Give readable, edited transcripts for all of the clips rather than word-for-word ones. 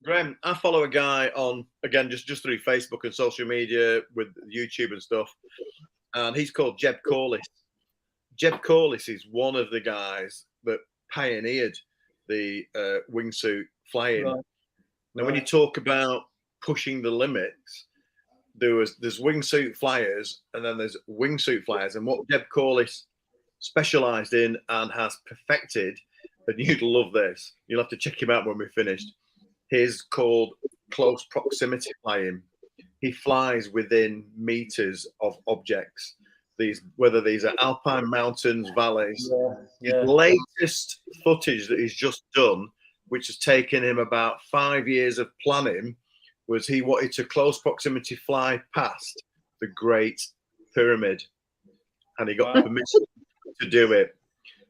Graham, I follow a guy on, again, just through Facebook and social media with YouTube and stuff, and he's called Jeb Corliss. Jeb Corliss is one of the guys that pioneered the wingsuit flying. Right. Now, when you talk about pushing the limits, there's wingsuit flyers, and then there's wingsuit flyers. And what Jeb Corliss specialised in and has perfected, and you'd love this, you'll have to check him out when we're finished, is called close proximity flying. He flies within meters of objects. Whether these are alpine mountains, valleys. The latest footage that he's just done, which has taken him about 5 years of planning, was he wanted to close proximity fly past the Great Pyramid, and he got permission to do it.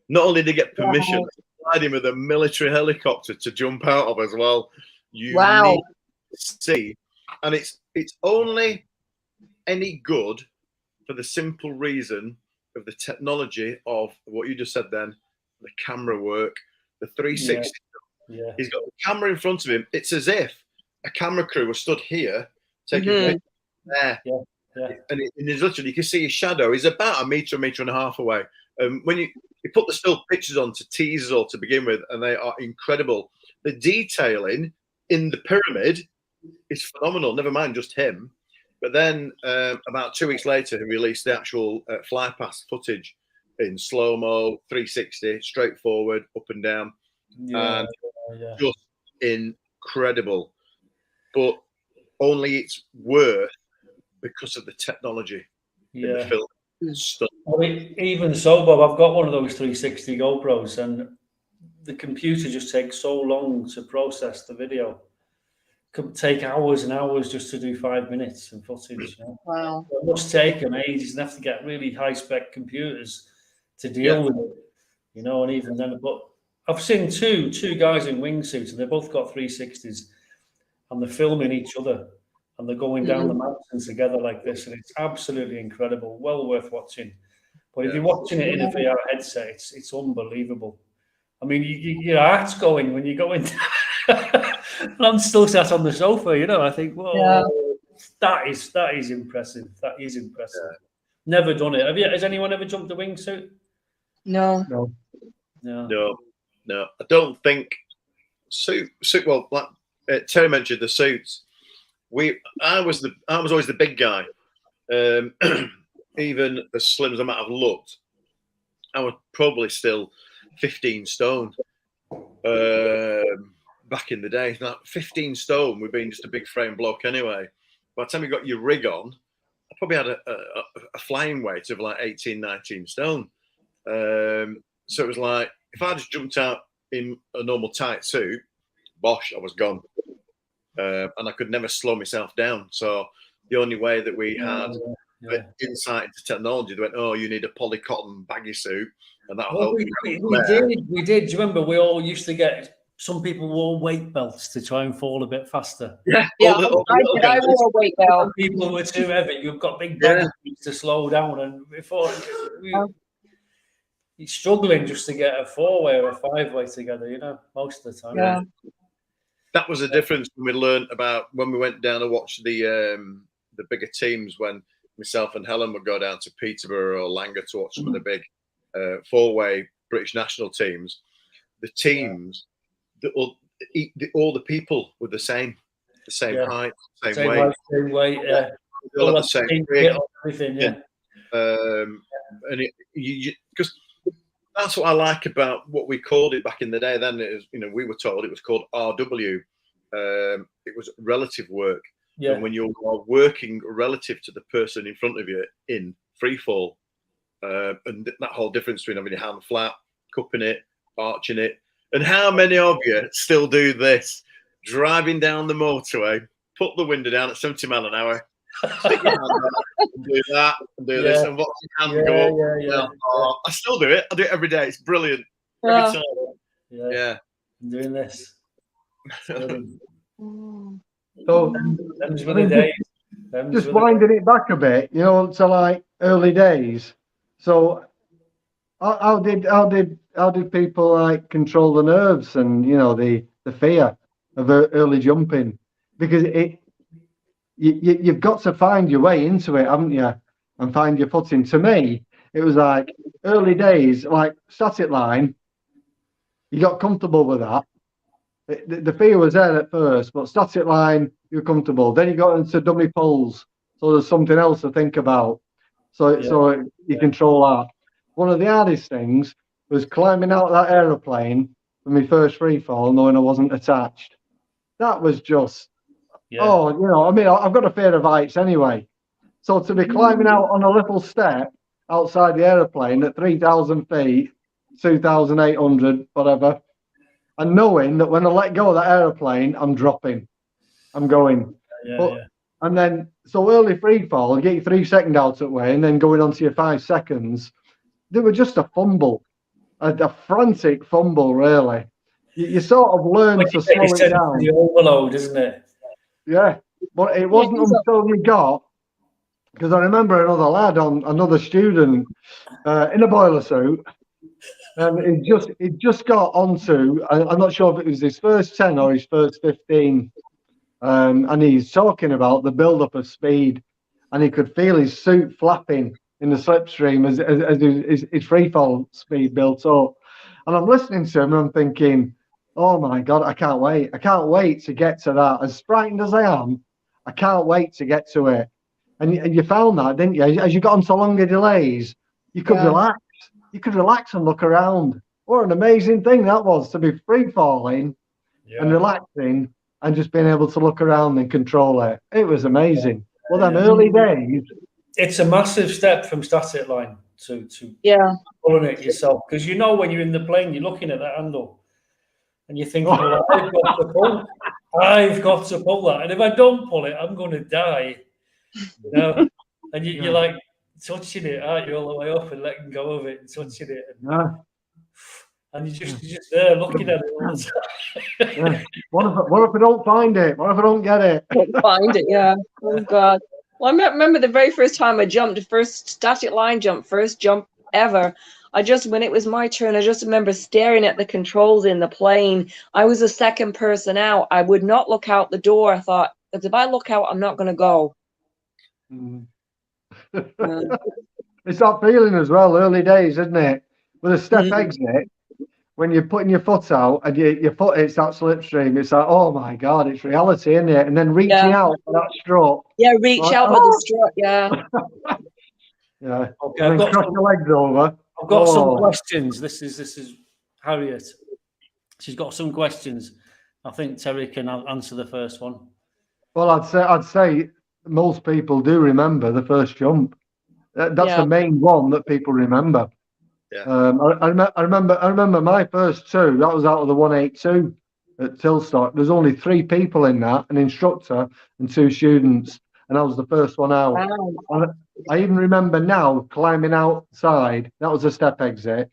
Not only did he get permission, he supplied him with a military helicopter to jump out of as well. You need to see, and it's only any good for the simple reason of the technology of what you just said then, the camera work, the 360. Yeah. He's got the camera in front of him. It's as if a camera crew was stood here taking pictures there. And it's literally, you can see his shadow. He's about a meter and a half away. When you put the still pictures on to teasers or to begin with, and they are incredible. The detailing in the pyramid is phenomenal, never mind just him. But then about 2 weeks later, he released the actual fly past footage in slow-mo, 360, straightforward, up and down. And just incredible. But only it's worth because of the technology in the film. I mean, even so, Bob, I've got one of those 360 GoPros, and the computer just takes so long to process the video. Could take hours and hours just to do 5 minutes of footage. Wow. It must take them ages and have to get really high-spec computers to deal with it, and even then, but I've seen two guys in wingsuits, and they've both got 360s, and they're filming each other, and they're going down the mountains together like this, and it's absolutely incredible, well worth watching. But if you're watching it in a VR headset, it's unbelievable. I mean, your heart's going when you go in. I'm still sat on the sofa, I think, whoa, that is impressive. That is impressive. Never done it. Has anyone ever jumped a wingsuit? No. I don't think suit. Well, like Terry mentioned the suits. I was always the big guy. Even as slim as I might have looked, I was probably still 15 stone. Back in the day, like 15 stone with being just a big frame bloke anyway. By the time you got your rig on, I probably had a flying weight of like 18, 19 stone. So it was like, if I just jumped out in a normal tight suit, bosh, I was gone. And I could never slow myself down. So the only way that we had insight into technology, they went, oh, you need a polycotton baggy suit, and that'll help you. We did. Do you remember we all used to get, some people wore weight belts to try and fall a bit faster. I wore a weight belt. People were too heavy. You've got big baggy to slow down, and before you're struggling just to get a 4-way or a 5-way together, most of the time. Yeah. That was a difference when we learned about when we went down to watch the bigger teams, when myself and Helen would go down to Peterborough or Langer to watch some of the big 4-way British national teams. The teams, all the people were the same height, same weight. Same weight, yeah. All the same rig. Everything, And because that's what I like about what we called it back in the day. Then it was, we were told it was called RW. It was relative work. Yeah. And when you're working relative to the person in front of you in free fall, and that whole difference between having your hand flat, cupping it, arching it, and how many of you still do this? Driving down the motorway, put the window down at 70 miles an hour, stick your hand out, and do that, and do this, and watch your hand go up. I still do it. I do it every day. It's brilliant. Every time. Yeah. I'm doing this. So, just winding it back a bit, to like early days. So, how did people like control the nerves and the fear? of early jumping, because you've got to find your way into it, haven't you? And find your footing. To me, it was like early days, like static line. You got comfortable with that. The fear was there at first, but static line, you're comfortable. Then you got into dummy pulls, so there's something else to think about. So you control that. One of the hardest things was climbing out of that aeroplane for my first free fall, knowing I wasn't attached. That was just, oh, you know, I mean, I've got a fear of heights anyway. So to be climbing out on a little step outside the aeroplane at 3,000 feet, 2,800, whatever, and knowing that when I let go of that aeroplane, I'm dropping, I'm going. And then, so early free fall, you get your 3 second out of the way, and then going on to your 5 seconds, they were just a fumble, a frantic fumble, really. You sort of learn to slow it down. The overload, isn't it? Yeah, but it wasn't until you got, because I remember another student in a boiler suit, and he just got onto, I'm not sure if it was his first 10 or his first 15, and he's talking about the build-up of speed, and he could feel his suit flapping in the slipstream as his free fall speed built up. And I'm listening to him and I'm thinking, oh my God, I can't wait. I can't wait to get to that. As frightened as I am, I can't wait to get to it. And you found that, didn't you? As you got onto longer delays, you could relax. You could relax and look around. What an amazing thing that was, to be free falling and relaxing and just being able to look around and control it. It was amazing. Well, them early days. It's a massive step from static line to pulling it yourself, because you know when you're in the plane, you're looking at that handle and you're thinking, well, I've got to pull that, and if I don't pull it, I'm going to die. You know, and you're like touching it, aren't you, all the way up and letting go of it and touching it, and you're just there looking at it all the time. What if I don't find it? What if I don't get it? Don't find it, Oh God. Well, I remember the very first time I jumped, the first static line jump, first jump ever. When it was my turn, I just remember staring at the controls in the plane. I was the second person out. I would not look out the door. I thought, because if I look out, I'm not going to go. It's that feeling as well, early days, isn't it? With a step exit, when you're putting your foot out and your foot hits that slipstream, it's like, oh my God, it's reality, isn't it? And then reaching out for that strut. Yeah, reach out for the strut, Yeah. Okay, and then cross your legs over. I've got some questions. This is Harriet. She's got some questions. I think Terry can answer the first one. Well, I'd say most people do remember the first jump. That's the main one that people remember. Yeah. I remember my first two. That was out of the 182 at Tilstock. There's only 3 people in that, an instructor and 2 students, and I was the first one out. Wow. I even remember now climbing outside. That was a step exit.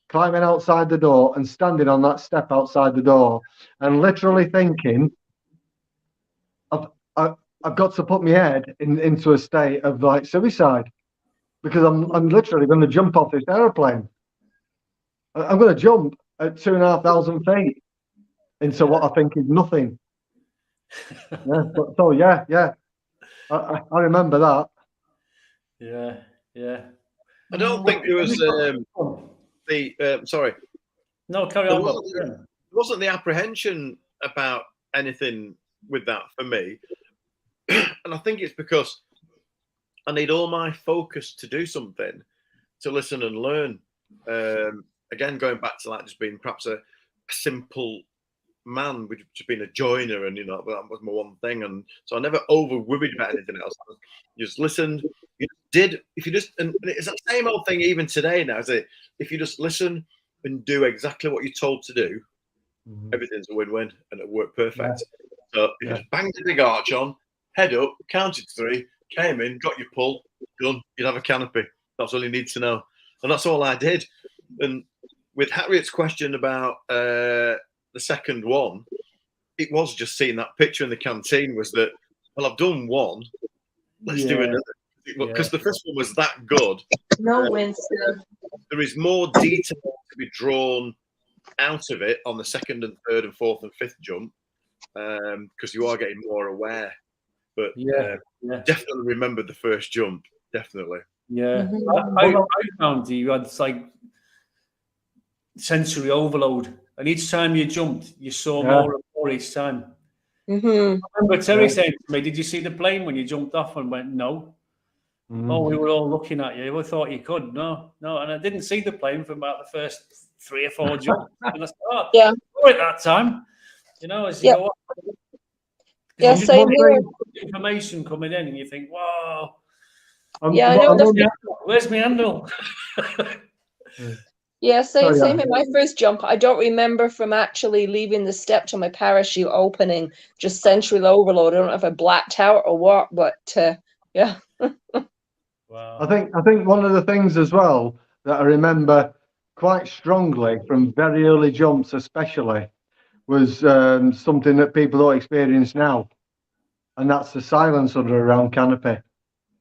Climbing outside the door and standing on that step outside the door, and literally thinking, I've got to put my head into a state of like suicide, because I'm literally going to jump off this aeroplane. I'm going to jump at 2,500 feet into what I think is nothing. I remember that. Yeah. I don't think there was sorry. No, carry on. There wasn't the apprehension about anything with that for me. And I think it's because I need all my focus to do something, to listen and learn. Again, going back to like just being perhaps a simple man, with just being a joiner, and that was my one thing. And so I never over worried about anything else. You just listened. You did. If you just, and it's that same old thing even today now. Is it? If you just listen and do exactly what you're told to do, everything's a win-win, and it'll work perfect. So if you just banged the big arch on, head up, counted 3, came in, got your pull, done. You'd have a canopy. That's all you need to know, and that's all I did. And with Harriet's question about the second one, it was just seeing that picture in the canteen. Was that, well, I've done one, let's do another, because the first one was that good. No, Winston. There is more detail to be drawn out of it on the second and third and fourth and fifth jump, because you are getting more aware. But Yeah. definitely remember the first jump. Definitely. Yeah. Mhm. I found you had like sensory overload, and each time you jumped, you saw more and more each time. Mhm. I remember Terry saying to me, "Did you see the plane when you jumped off?" And went, "No." Oh, we were all looking at you. We thought you could. No. And I didn't see the plane for about the first 3 or 4 jumps. And I said, "Oh, Yeah. at that time." You know, as you Yep. go up. Yeah, You just same here. information coming in, and you think, "Wow, Yeah, I know. where's my handle?" Yeah, Sorry, same in my first jump. I don't remember from actually leaving the step to my parachute opening, just sensory overload. I don't know if I blacked out or what, but yeah. Wow. I think one of the things as well that I remember quite strongly from very early jumps, especially, was something that people don't experience now, and that's the silence under a round canopy.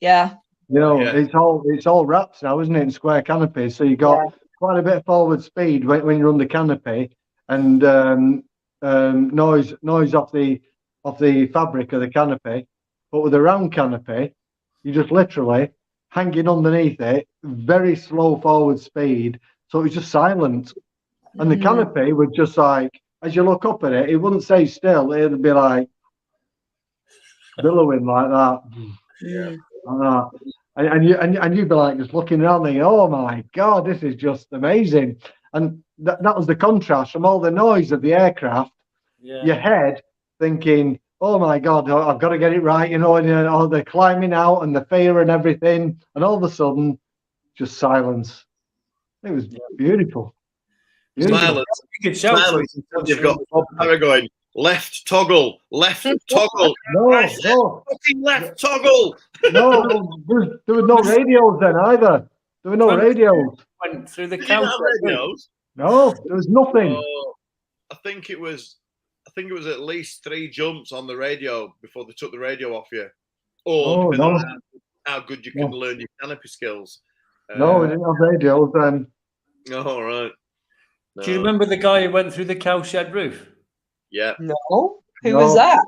Yeah. You know, Yeah. it's all wraps now, isn't it, in square canopies? So you got quite a bit of forward speed when you're under canopy, and noise off the fabric of the canopy. But with a round canopy, you just literally hanging underneath it, very slow forward speed. So it was just silent, and the canopy would just like, as you look up at it, it wouldn't stay still. It'd be like billowing like that. Yeah. Like that. And you'd be like just looking around thinking, oh my God, this is just amazing. And that was the contrast from all the noise of the aircraft, your head thinking, oh my God, I've got to get it right, and they're climbing out and the fear and everything. And all of a sudden, just silence. It was beautiful. Silence. You could shout. Silence. You've got Bob Parra going, left toggle, left toggle. No, fucking left toggle. no, there were no radios then either. There were no radios. Went through the Did you not couch. have radios? No, there was nothing. Oh, I think it was at least 3 jumps on the radio before they took the radio off you. Or depending on how good you can learn your canopy skills. No, we didn't have radios then. Oh, right. No. Do you remember the guy who went through the cowshed roof? Yeah. No. Who was that?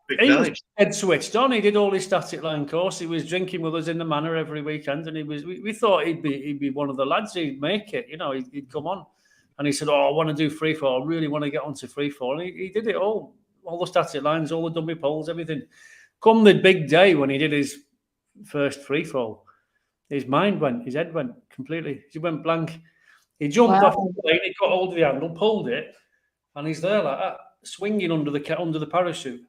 Big He was night. head switched on. He did all his static line course. He was drinking with us in the manor every weekend, and we thought he'd be one of the lads who'd make it. You know, he'd come on, and he said, "Oh, I want to do free fall. I really want to get onto free fall." And he did it all the static lines, all the dummy poles, everything. Come the big day when he did his first free fall, his head went completely. He went blank. He jumped off the plane. He got hold of the handle, pulled it, and he's there like that, swinging under the parachute.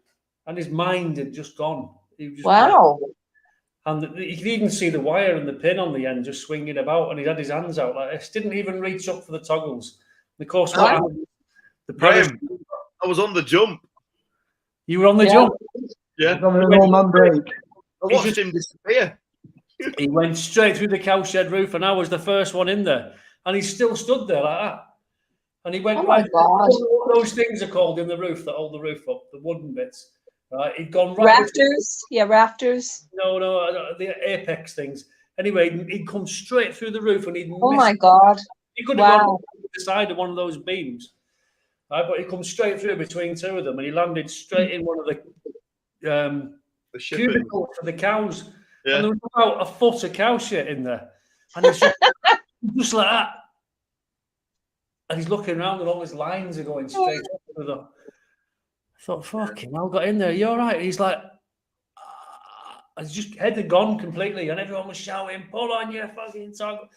And his mind had just gone. He was just and you could even see the wire and the pin on the end just swinging about, and he had his hands out like this. Didn't even reach up for the toggles. And of course, what happened? The parachute. Graham, I was on the jump. You were on the jump. Yeah. Man break. I watched him disappear. He went straight through the cowshed roof, and I was the first one in there. And he still stood there like that. And he went right. What those things are called in the roof that hold the roof up, the wooden bits. Right, he'd gone right. Rafters? Yeah, rafters. No, the apex things. Anyway, he'd come straight through the roof, and he'd. Oh my God! He could have gone to the side of one of those beams, right? But he come straight through between 2 of them, and he landed straight in one of the cubicles for the cows. Yeah. And there was about a foot of cow shit in there, and he's just like that. And he's looking around, and all his lines are going straight up to them. I thought, fucking hell, got in there. You all right? He's like, his just head had gone completely, and everyone was shouting, pull on your fucking tongue.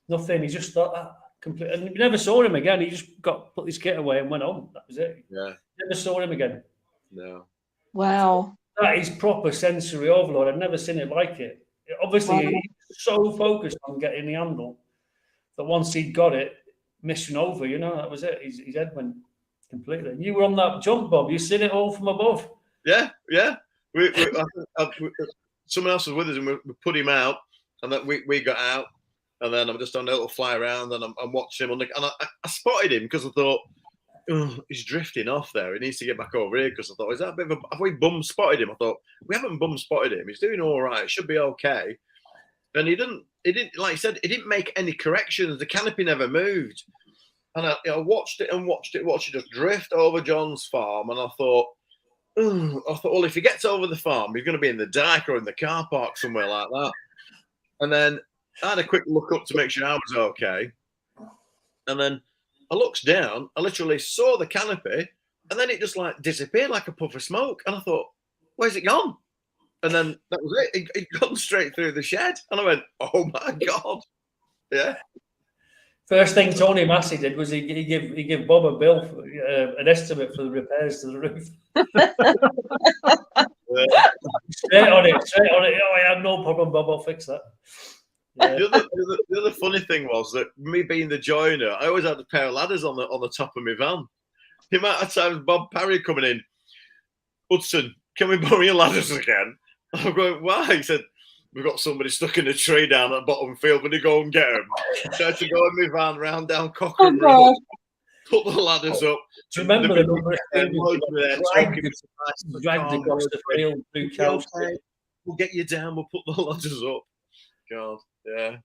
Nothing. He just thought that completely. And we never saw him again. He just put his kit away and went home. That was it. Yeah. Never saw him again. No. Wow. That is proper sensory overload. I've never seen it like it. Obviously, he's so focused on getting the handle that once he got it, mission over, that was it. His head went completely. You were on that jump, Bob. You seen it all from above. Yeah. Someone else was with us, and we put him out, and then we got out, and then I'm just on a little fly around, and I'm watching him, and I spotted him because I thought, oh, he's drifting off there. He needs to get back over here, because I thought, is that a bit of have we bum spotted him? I thought, we haven't bum spotted him. He's doing all right. Should be okay. And he didn't, like I said, he didn't make any corrections. The canopy never moved. And I watched it just drift over John's farm, and I thought, I thought, well, if he gets over the farm, he's going to be in the dike or in the car park somewhere like that. And then I had a quick look up to make sure I was okay. And then I looked down, I literally saw the canopy, and then it just like disappeared like a puff of smoke. And I thought, where's it gone? And then that was it. It gone straight through the shed. And I went, oh my God. Yeah. First thing Tony Massey did was he gave Bob a bill, an estimate for the repairs to the roof. Straight on it. Oh, I have no problem, Bob. I'll fix that. Yeah. The other funny thing was that me being the joiner, I always had a pair of ladders on the top of my van. The amount of times Bob Parry coming in, Hudson, can we borrow your ladders again? I'm going, why? He said, we've got somebody stuck in a tree down at the bottom field. When you go and get them, so I had to go in my van round down Cochrane Road, put the ladders up. Do you remember the number of dragged across the field through cows? Okay, we'll get you down. We'll put the ladders up. God, yeah.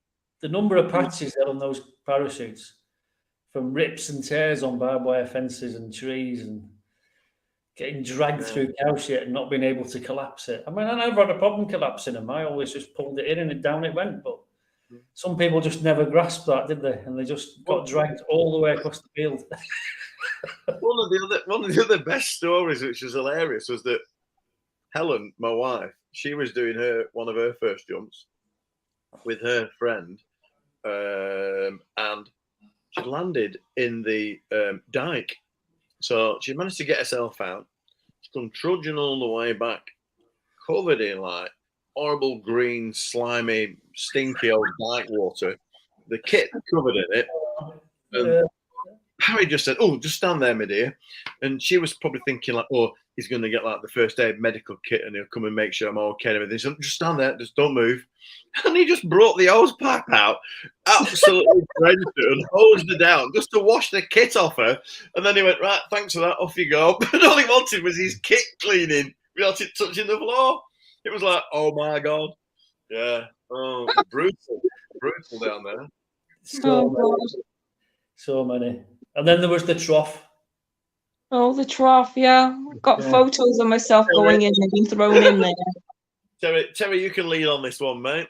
The number of patches there on those parachutes, from rips and tears on barbed wire fences and trees, and getting dragged through cow shit and not being able to collapse it. I mean, I never had a problem collapsing them. I always just pulled it in and down it went. But some people just never grasped that, did they? And they just got dragged all the way across the field. One of the other best stories, which was hilarious, was that Helen, my wife, she was doing one of her first jumps with her friend, and she landed in the dike. So she managed to get herself out. She's come trudging all the way back, covered in like horrible green, slimy, stinky old dike water. The kit covered in it. And Harry just said, "Oh, just stand there, my dear." And she was probably thinking like, "Oh, he's going to get like the first aid medical kit and he'll come and make sure I'm okay and everything." So just stand there, just don't move. And he just brought the hose pipe out, absolutely drenched it and hosed her down just to wash the kit off her. And then he went, "Right, thanks for that, off you go." But all he wanted was his kit cleaning without it touching the floor. It was like, oh my God. Yeah. Oh, brutal down there. So many. And then there was the trough. Oh, the trough, yeah. I've got photos of myself going in and being thrown in there. Terry, you can lead on this one, mate.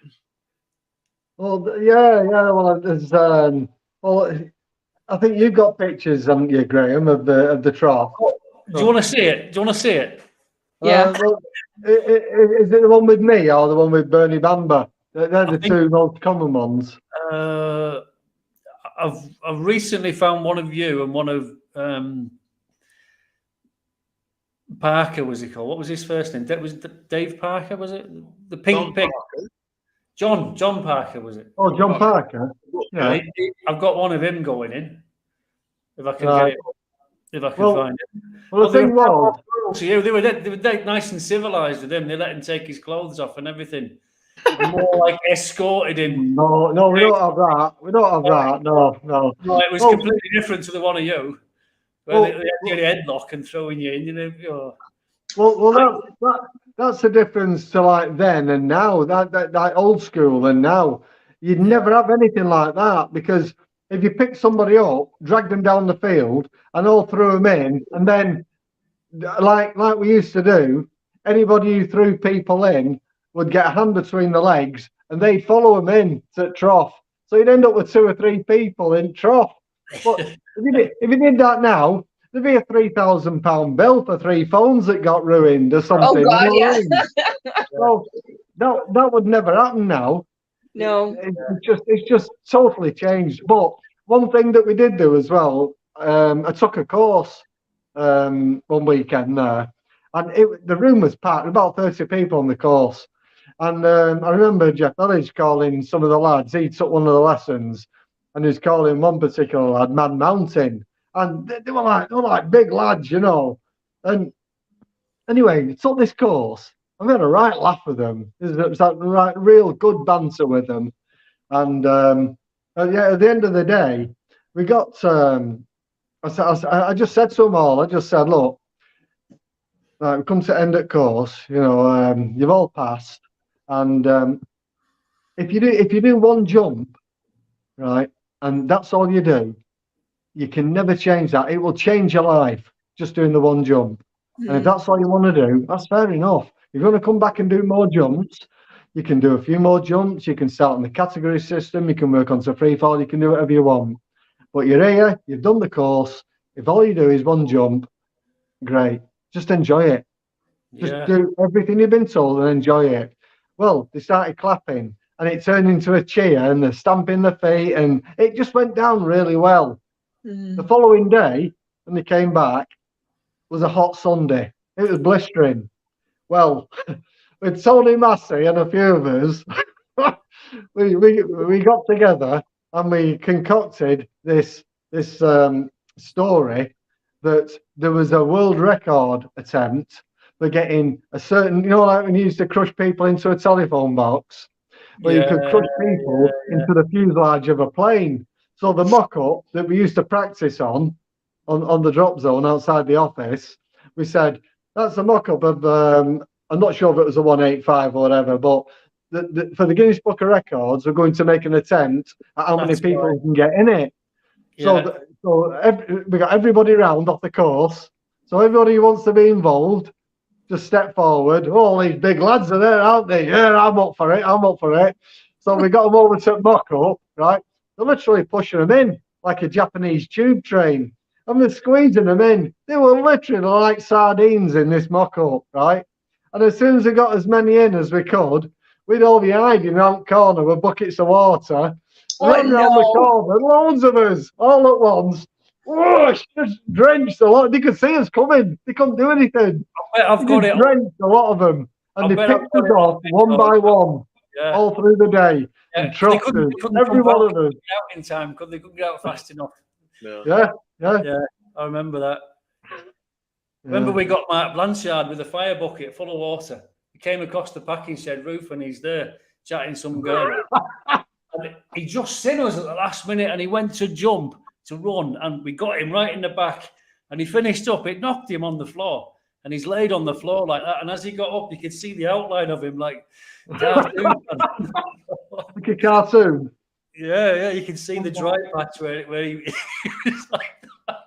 Well, yeah. Well, there's, well, I think you've got pictures, haven't you, Graham, of the trough? Do you want to see it? Yeah. Well, is it the one with me or the one with Bernie Bamber? They're the two most common ones. I've recently found one of you and one of Parker, was he called? What was his first name? Was it Dave Parker, was it? The pink pig. John Parker, was it? Oh, John Parker. Yeah. I've got one of him going in. If I can get it. If I can find it. Well, the thing was, they were nice and civilized with him. They let him take his clothes off and everything. More like escorted him. No, we don't have that. We don't have that. No. No, it was completely different to the one of you. Where they had your headlock and throwing you in, you know. Well, that's the difference to like then and now. That old school and now, you'd never have anything like that, because if you pick somebody up, drag them down the field, and all threw them in, and then like we used to do, anybody who threw people in would get a hand between the legs, and they'd follow them in to trough. So you'd end up with 2 or 3 people in trough. But if you did that now, there'd be a £3,000 bill for 3 phones that got ruined or something. Oh God, yeah. So that would never happen now. No, it's just totally changed. But one thing that we did do as well, I took a course one weekend there, and the room was packed, about 30 people on the course. And I remember Jeff Elledge calling some of the lads. He took one of the lessons, and he was calling one particular lad Man Mountain, and they were like big lads, you know. And anyway, we took this course. I had a right laugh with them. It was like right, real good banter with them. And at the end of the day, we got. I just said to them all. I just said, look, we come to end at course. You know, you've all passed, and if you do one jump, right, and that's all you do, you can never change that. It will change your life just doing the one jump. And if that's all you want to do, that's fair enough. If you want to come back and do more jumps, you can do a few more jumps. You can start on the category system. You can work on free fall. You can do whatever you want. But you're here. You've done the course. If all you do is one jump, great. Just enjoy it. Just do everything you've been told and enjoy it. Well, they started clapping and it turned into a cheer and they're stamping their feet and it just went down really well. The following day, when they came back, was a hot Sunday. It was blistering. Well, with Tony Massey and a few of us, we got together and we concocted this story that there was a world record attempt for getting a certain, like when you used to crush people into a telephone box, where you could crush people into the fuselage of a plane. So the mock-up that we used to practice on the drop zone outside the office, we said, that's a mock-up of, I'm not sure if it was a 185 or whatever, but for the Guinness Book of Records, we're going to make an attempt at how many people can get in it. So, we got everybody round off the course. So everybody who wants to be involved, just step forward. All these big lads are there, aren't they? Yeah, I'm up for it. So we got them over to mock-up, right? They're literally pushing them in like a Japanese tube train. And they're squeezing them in. They were literally like sardines in this mock-up, right? And as soon as we got as many in as we could, we'd all be hiding around the corner with buckets of water, running around the corner, loads of us, all at once. Whoosh, just drenched a lot. They could see us coming. They couldn't do anything. I've got it. Drenched a lot of them. And they picked us off one by one, all through the day. And trusted every one of us. Out in time, they couldn't get out fast enough. Yeah. I remember that. Remember we got Mark Blanchard with a fire bucket full of water. He came across the packing shed roof and he's there chatting some girl. And he just seen us at the last minute and he went to jump to run and we got him right in the back and he finished up. It knocked him on the floor and he's laid on the floor like that. And as he got up, you could see the outline of him like cartoon. Like a cartoon. Yeah, you can see the dry patch where he was like that.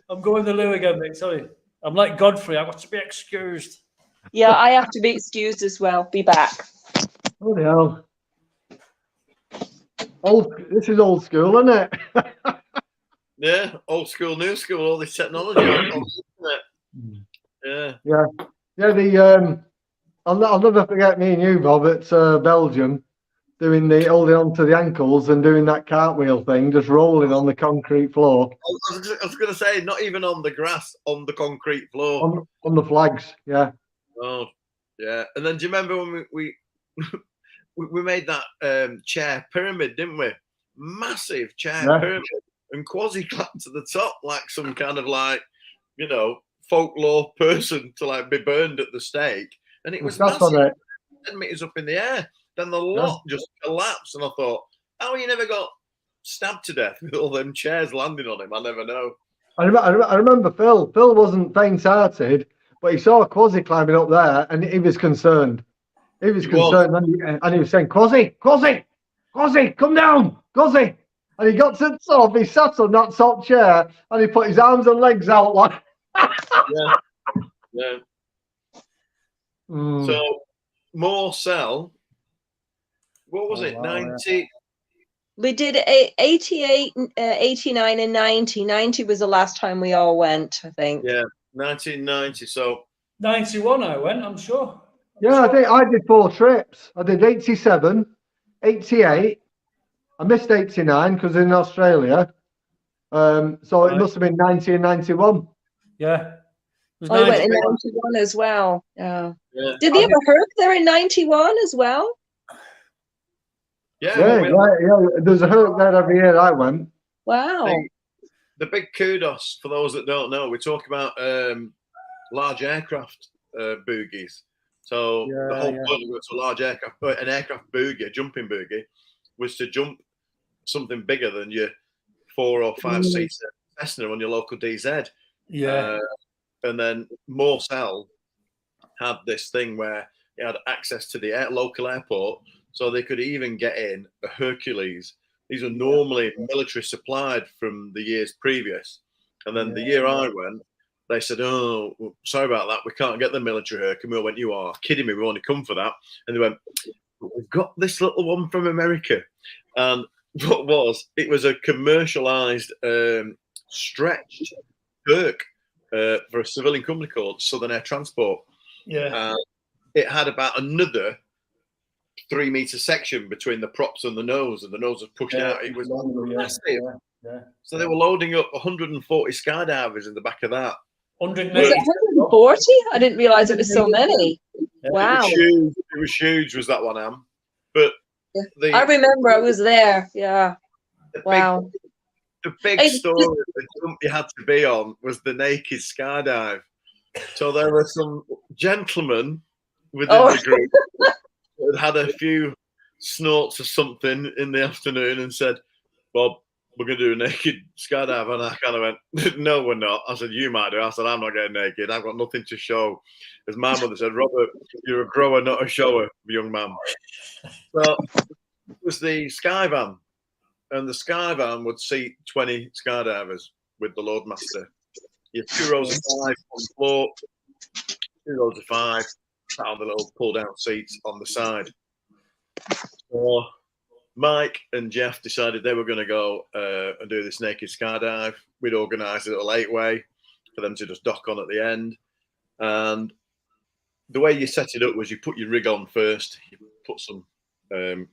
I'm going to the loo again, mate. Sorry. I'm like Godfrey. I want to be excused. Yeah, I have to be excused as well. Be back. Oh, hell. This is old school, isn't it? Yeah, old school, new school, all this technology. Yeah. I'll never forget me and you, Bob, at Belgium, doing holding on to the ankles and doing that cartwheel thing, just rolling on the concrete floor. I was going to say, not even on the grass, on the concrete floor. On the flags, yeah. Oh, yeah. And then do you remember when we made that chair pyramid, didn't we? Massive chair pyramid. And Quasi clapped to the top like some kind of folklore person to be burned at the stake. And it was massive, 10 meters up in the air. Then the lot just collapsed. And I thought, how he never got stabbed to death with all them chairs landing on him? I never know. I remember Phil. Phil wasn't faint-hearted, but he saw Quasi climbing up there and he was concerned. He was concerned and he was saying, Quasi, come down, Quasi. And he got to the top, he sat on that top chair and he put his arms and legs out like. Yeah. So, Morsell, what was it, 90? Yeah. We did 88, 89 and 90. 90 was the last time we all went, I think. Yeah, 1990. So 91 I went, I'm sure. I think I did 4 trips. I did 87, 88. I missed 89 because in Australia. So it must have been 90 and 91. Yeah. I went in 91 as well. Yeah. Did they have a Herc there in 91 as well? Yeah. There's a Herc there every year I went. Wow. The big kudos for those that don't know, we talk about large aircraft boogies. So the whole point of going to a large aircraft, an aircraft boogie, a jumping boogie, was to jump something bigger than your 4 or 5 seats Cessna on your local DZ. Yeah. And then Morsell had this thing where he had access to the local airport, so they could even get in a Hercules. These are normally military supplied from the years previous. And then the year I went, they said, "Oh, well, sorry about that. We can't get the military here." And we all went, "You are kidding me. We only come for that." And they went, "We've got this little one from America." And it was a commercialized, stretched Kirk for a civilian company called Southern Air Transport. Yeah. It had about another 3-meter section between the props and the nose was pushing out. It was massive. Yeah. So they were loading up 140 skydivers in the back of that. 180. Was it 140? I didn't realize it was so many. Yeah. Wow. It was huge, was that one, Am? But I remember I was there. Yeah. Wow. The big story, the jump you had to be on was the naked skydive. So there were some gentlemen within the group that had a few snorts or something in the afternoon and said, "Bob, we're going to do a naked skydive." And I kind of went, "No, we're not." I said, "You might do." I said, "I'm not getting naked. I've got nothing to show." As my mother said, "Robert, you're a grower, not a shower, young man." So it was the Skyvan. And the Skyvan would seat 20 skydivers with the Loadmaster. You have 2 rows of 5 on the floor, 2 rows of 5 sat on the little pull-down seats on the side. So Mike and Jeff decided they were going to go and do this naked skydive. We'd organised a little 8-way for them to just dock on at the end. And the way you set it up was you put your rig on first, you put some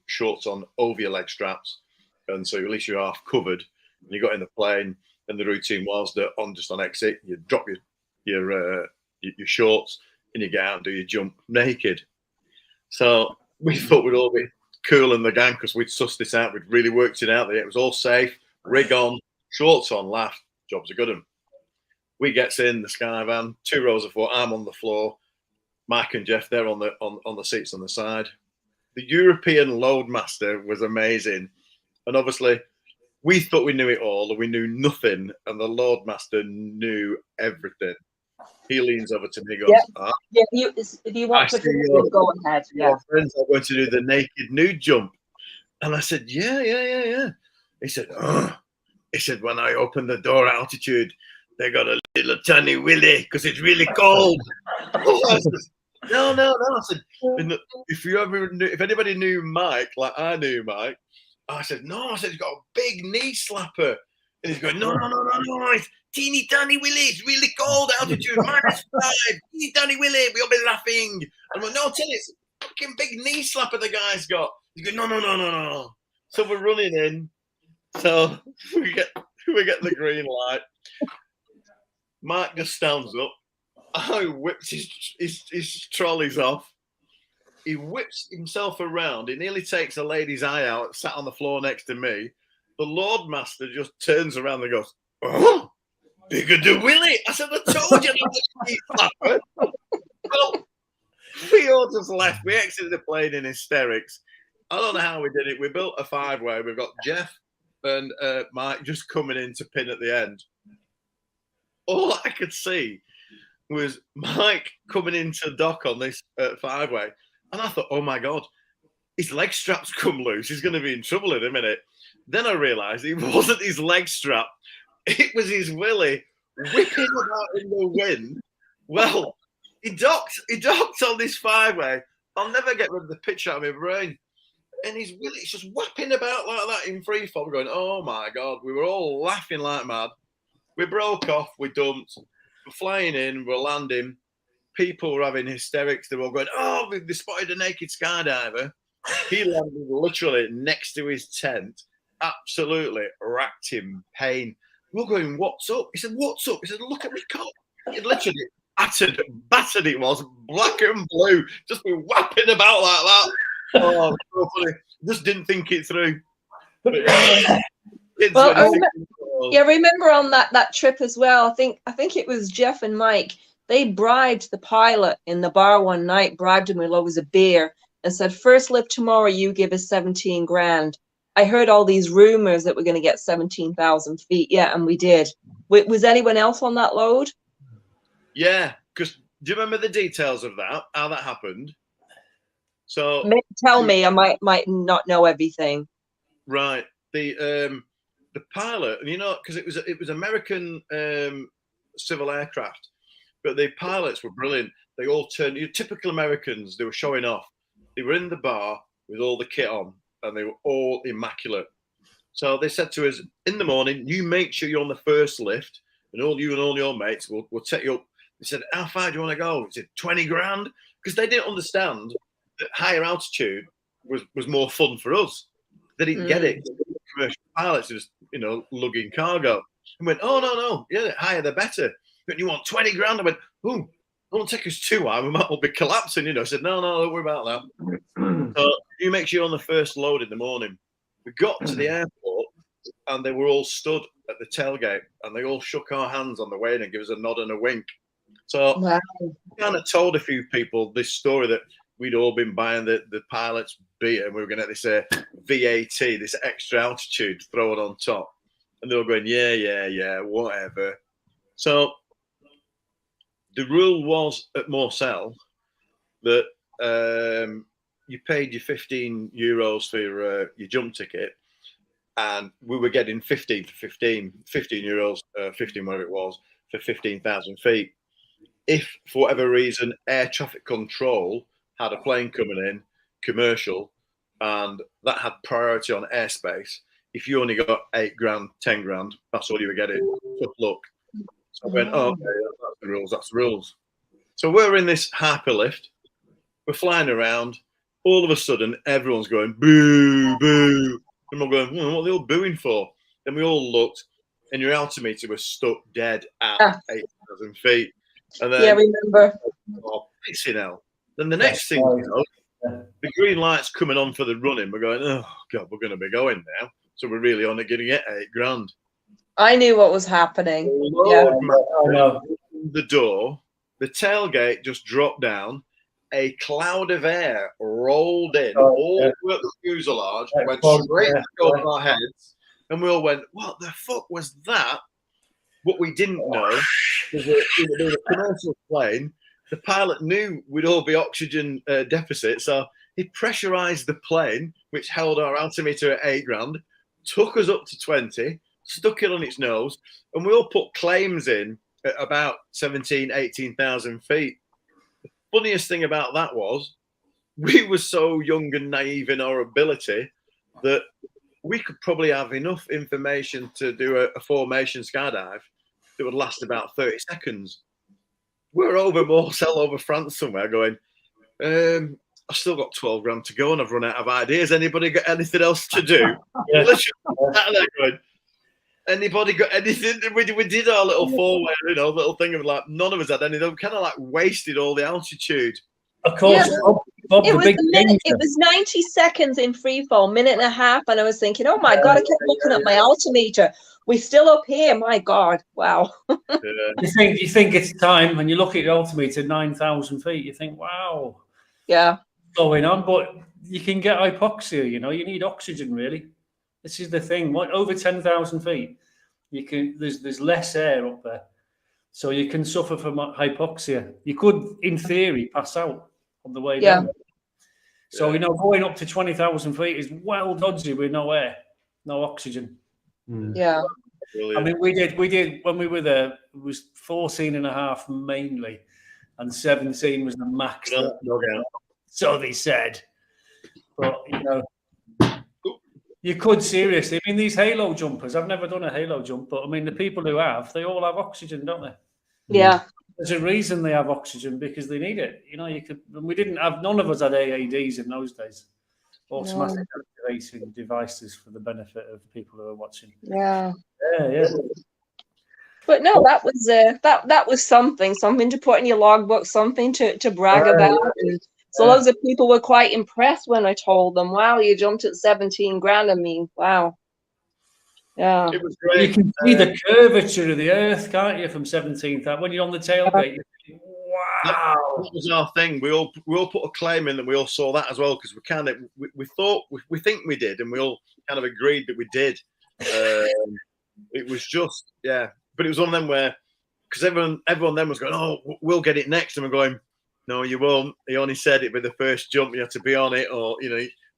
shorts on over your leg straps, and so at least you're half covered. And you got in the plane, and the routine was that on exit, you drop your shorts, and you get out and do your jump naked. So we thought we'd all be cool in the gang because we'd sussed this out. We'd really worked it out. That it was all safe. Rig on, shorts on, laugh. Job's a good one. We gets in the Skyvan, 2 rows of 4. I'm on the floor. Mike and Jeff, they're on the seats on the side. The European Loadmaster was amazing. And obviously, we thought we knew it all, and we knew nothing. And the Loadmaster knew everything. He leans over to me and goes, Yeah, if you want to go ahead. Yeah. Your friends are going to do the naked nude jump. And I said, yeah. He said, He said, when I open the door altitude, they got a little tiny willy because it's really cold. I said, no. I said, if anybody knew Mike like I knew Mike, I said, no. I said, he's got a big knee slapper. And he's going, no. It's teeny tiny willy. It's really cold altitude. -5. Teeny tiny willy. We'll be laughing. I'm like, no, tell you, it's a fucking big knee slapper the guy's got. He's going, no. So we're running in. So we get the green light. Mike just stands up. I whips his trolleys off. He whips himself around. He nearly takes a lady's eye out, sat on the floor next to me. The Loadmaster just turns around and goes, "Oh, bigger than Willie." I said, "I told you." Well, we all just left. We exited the plane in hysterics. I don't know how we did it. We built a 5-way. We've got Jeff and Mike just coming in to pin at the end. All I could see was Mike coming into dock on this 5-way. And I thought, oh my God, his leg strap's come loose. He's going to be in trouble in a minute. Then I realised it wasn't his leg strap. It was his willy whipping about in the wind. Well, he docked on this 5-way. I'll never get rid of the picture out of my brain. And his willy's just whapping about like that in free fall. We're going, oh my God. We were all laughing like mad. We broke off. We dumped. We're flying in. We're landing. People were having hysterics. They were all going, oh, they spotted a naked skydiver. He landed literally next to his tent. Absolutely racked him pain. We're going, what's up? He said, what's up? He said, look at me cock. It literally battered it was, black and blue, just be whapping about like that. Oh, so funny. Just didn't think it through. But, I remember on that trip as well. I think it was Jeff and Mike. They bribed the pilot in the bar one night, bribed him with loads of beer, and said, first lift tomorrow, you give us 17 grand. I heard all these rumors that we're going to get 17,000 feet. Yeah, and we did. Was anyone else on that load? Yeah, because do you remember the details of that? How that happened? So tell me, I might not know everything. Right, the pilot, because it was American civil aircraft. But the pilots were brilliant. They all turned, typical Americans, they were showing off. They were in the bar with all the kit on, and they were all immaculate. So they said to us, in the morning, you make sure you're on the first lift, and all your mates will take you up. They said, how far do you want to go? They said, 20 grand. Because they didn't understand that higher altitude was more fun for us. They didn't get it. Commercial pilots just, lugging cargo. And went, oh, no. Yeah, the higher the better. But you want 20 grand? I went, oh, don't take us too high. We might all be collapsing, I said, no, don't worry about that. So you make sure you're on the first load in the morning. We got to the airport and they were all stood at the tailgate and they all shook our hands on the way in and gave us a nod and a wink. So I kind of told a few people this story that we'd all been buying the pilot's beer and we were going to get this VAT, this extra altitude thrown on top. And they were going, yeah, whatever. So the rule was at Morcel that you paid your €15 for your jump ticket, and we were getting 15 euros, 15 whatever it was, for 15,000 feet. If for whatever reason air traffic control had a plane coming in, commercial, and that had priority on airspace, if you only got 8 grand, 10 grand, that's all you were getting. Tough luck. So I went, oh, okay, that's the rules. So we're in this hyperlift, we're flying around, all of a sudden everyone's going, boo, boo. And we're going, what are they all booing for? Then we all looked, and your altimeter was stuck dead at 8,000 feet. And then, remember. Oh, pissing hell. Then the next thing you know, the green light's coming on for the running. We're going, oh, God, we're going to be going now. So we're really only going to get 8 grand. I knew what was happening. The door, the tailgate just dropped down. A cloud of air rolled in, all through the fuselage, went straight over our heads, and we all went, what the fuck was that? What we didn't know was that it was a commercial plane. The pilot knew we'd all be oxygen deficit, so he pressurized the plane, which held our altimeter at 8 grand, took us up to 20, stuck it on its nose, and we all put claims in at about 17, 18,000 feet. The funniest thing about that was we were so young and naive in our ability that we could probably have enough information to do a formation skydive that would last about 30 seconds. We're over Morcel, over France somewhere going, I've still got 12 grand to go and I've run out of ideas. Anybody got anything else to do? Going, anybody got anything? We did our little forward, little thing of like, none of us had anything. We kind of like wasted all the altitude. Of course. Yeah, it was 90 seconds in free fall, minute and a half. And I was thinking, oh my God, I kept looking at my altimeter. We're still up here. My God. Wow. You think it's time, and you look at your altimeter, 9,000 feet. You think, wow. Yeah. Going on, but you can get hypoxia. You need oxygen. Really, this is the thing. Over 10,000 feet, there's less air up there, so you can suffer from hypoxia. You could, in theory, pass out on the way down. So going up to 20,000 feet is well dodgy with no air, no oxygen. Yeah. I mean, we did when we were there. It was 14.5 mainly, and 17 was the max. So they said, but you could seriously. I mean, these halo jumpers. I've never done a halo jump, but I mean, the people who have, they all have oxygen, don't they? Yeah. There's a reason they have oxygen, because they need it. We didn't have. None of us had AADs in those days. Automatic activation devices for the benefit of people who are watching. Yeah. Yeah. But no, that was that was something to put in your logbook, something to brag about. And so loads of people were quite impressed when I told them, "Wow, you jumped at 17 grand." I mean, wow. Yeah. It was great. You can see the curvature of the Earth, can't you, from 17th? When you're on the tailgate, you think, wow. That was our thing. We all put a claim in that we all saw that as well, because we think we did, and we all kind of agreed that we did. It was just but it was one of them where, because everyone then was going, oh, we'll get it next, and we're going, no, you won't. He only said it with the first jump. You have to be on it, or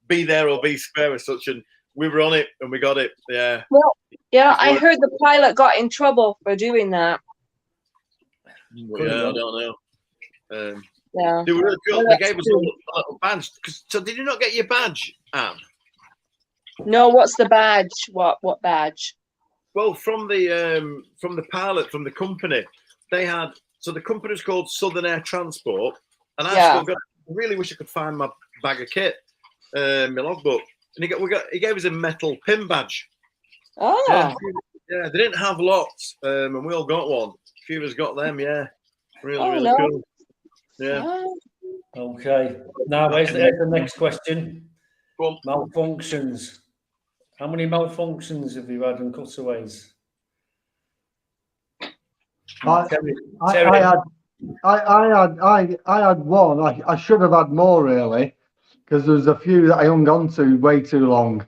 be there or be square as such. And we were on it and we got it. Yeah. Well, I heard the pilot got in trouble for doing that. Well, yeah, I don't know. Yeah. They were really cool. Well, They that's gave us true. a little badge. So did you not get your badge, Anne? No, what's the badge? What badge? Well, from the pilot, from the company, they had. So the company was called Southern Air Transport, and I still got. I really wish I could find my bag of kit, my logbook, and he gave us a metal pin badge. Oh. Yeah, they didn't have lots, and we all got one. A few of us got them. Yeah, really cool. Yeah. Oh. Okay. Now, here's the next question. Malfunctions. How many malfunctions have you had in cutaways? I had one. I should have had more really, because there was a few that I hung on to way too long,